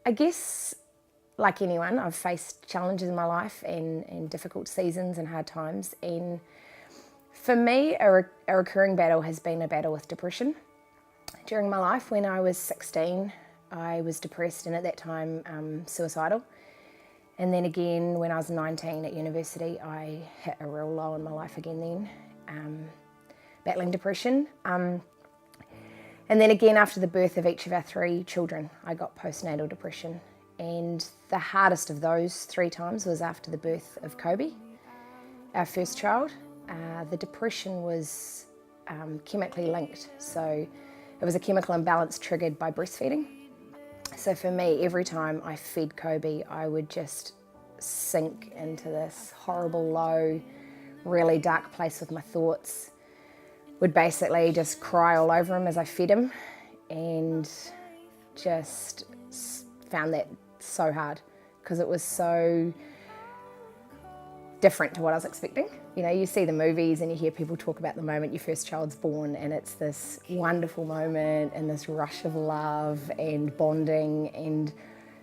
I guess, like anyone, I've faced challenges in my life and difficult seasons and hard times. And for me, a recurring battle has been a battle with depression. During my life, when I was 16, I was depressed and at that time suicidal. And then again, when I was 19 at university, I hit a real low in my life again then, battling depression. And then again, after the birth of each of our 3 children, I got postnatal depression. And the hardest of those 3 times was after the birth of Kobe, our first child. The depression was chemically linked. So it was a chemical imbalance triggered by breastfeeding. So for me, every time I fed Kobe, I would just sink into this horrible, low, really dark place with my thoughts. Would basically just cry all over him as I fed him, and just found that so hard because it was so different to what I was expecting. You know, you see the movies and you hear people talk about the moment your first child's born, and it's this wonderful moment and this rush of love and bonding. And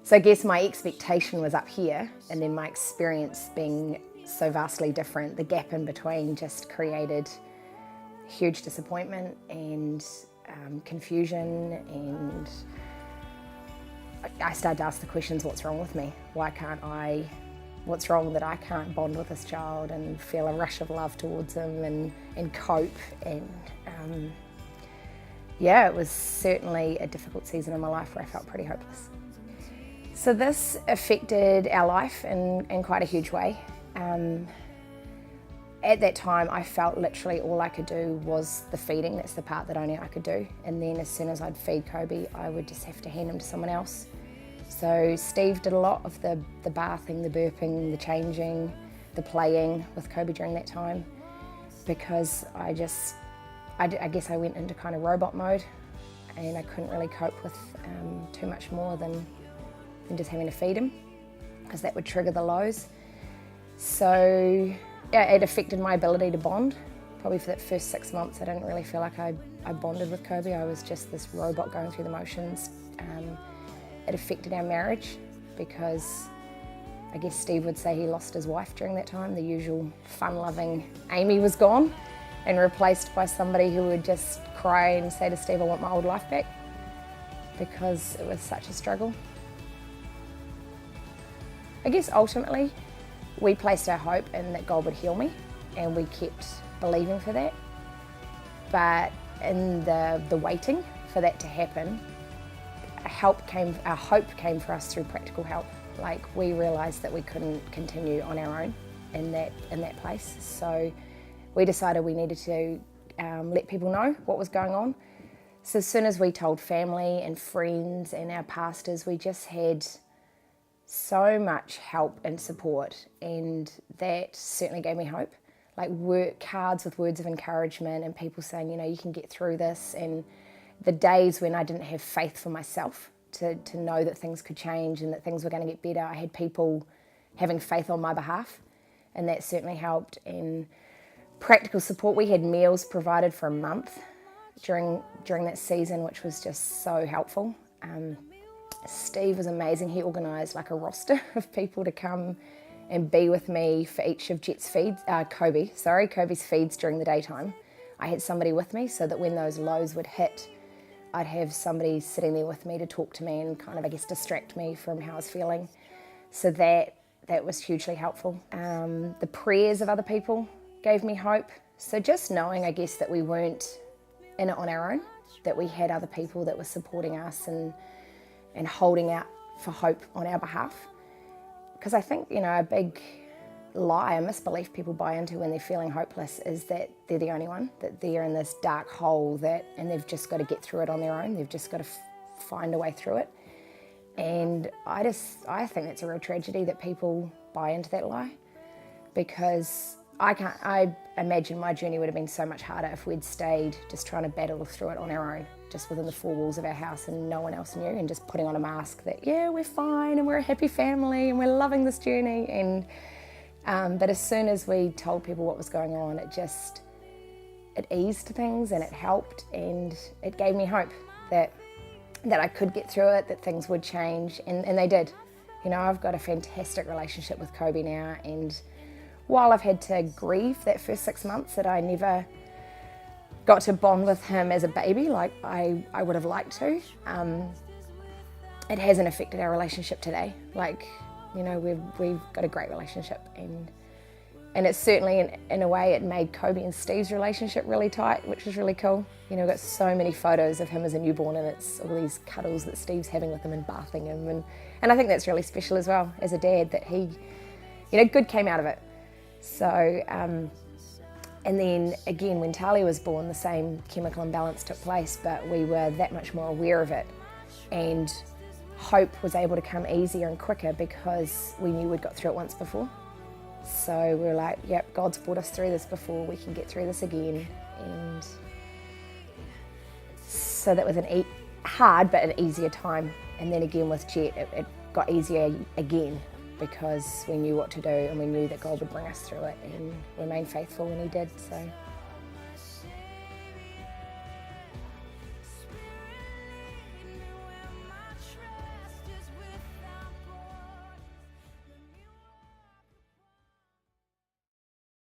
so I guess my expectation was up here, and then my experience being so vastly different, the gap in between just created huge disappointment and confusion. And I started to ask the questions, what's wrong with me? What's wrong that I can't bond with this child and feel a rush of love towards him and cope? And it was certainly a difficult season in my life where I felt pretty hopeless. So this affected our life in quite a huge way. At that time, I felt literally all I could do was the feeding. That's the part that only I could do. And then as soon as I'd feed Kobe, I would just have to hand him to someone else. So Steve did a lot of the bathing, the burping, the changing, the playing with Kobe during that time, because I guess I went into kind of robot mode, and I couldn't really cope with too much more than just having to feed him, because that would trigger the lows. So yeah, it affected my ability to bond. Probably for that first 6 months, I didn't really feel like I bonded with Kobe. I was just this robot going through the motions. It affected our marriage because I guess Steve would say he lost his wife during that time. The usual fun-loving Amy was gone and replaced by somebody who would just cry and say to Steve, I want my old life back, because it was such a struggle. I guess ultimately we placed our hope in that God would heal me, and we kept believing for that. But in the waiting for that to happen, our hope came for us through practical help. Like, we realised that we couldn't continue on our own in that place. So we decided we needed to let people know what was going on. So as soon as we told family and friends and our pastors, we just had so much help and support, and that certainly gave me hope. Like cards with words of encouragement and people saying, you know, you can get through this. And the days when I didn't have faith for myself to know that things could change and that things were going to get better, I had people having faith on my behalf, and that certainly helped. And practical support, we had meals provided for a month during that season, which was just so helpful. Steve was amazing. He organised like a roster of people to come and be with me for each of Kobe's feeds during the daytime. I had somebody with me so that when those lows would hit, I'd have somebody sitting there with me to talk to me and kind of, I guess, distract me from how I was feeling. So that was hugely helpful. The prayers of other people gave me hope. So just knowing, I guess, that we weren't in it on our own, that we had other people that were supporting us and holding out for hope on our behalf. Because I think, you know, a big lie, a misbelief people buy into when they're feeling hopeless is that they're the only one, that they're in this dark hole and they've just got to get through it on their own. They've just got to find a way through it. And I think that's a real tragedy that people buy into that lie, because I imagine my journey would have been so much harder if we'd stayed just trying to battle through it on our own, just within the 4 walls of our house and no one else knew, and just putting on a mask that, yeah, we're fine and we're a happy family and we're loving this journey. And but as soon as we told people what was going on, it eased things and it helped, and it gave me hope that that I could get through it, that things would change, and they did. You know, I've got a fantastic relationship with Kobe now, and while I've had to grieve that first 6 months that I never got to bond with him as a baby like I would have liked to, it hasn't affected our relationship today. Like, you know, we've got a great relationship, and it's certainly, in a way, it made Kobe and Steve's relationship really tight, which is really cool. You know, we've got so many photos of him as a newborn, and it's all these cuddles that Steve's having with him and bathing him, and I think that's really special as well, as a dad, that he, you know, good came out of it. So, and then again, when Talia was born, the same chemical imbalance took place, but we were that much more aware of it, and hope was able to come easier and quicker because we knew we'd got through it once before. So we were like, yep, God's brought us through this before, we can get through this again. And so that was hard but an easier time. And then again with Jet, it got easier again because we knew what to do, and we knew that God would bring us through it and remain faithful, and he did. So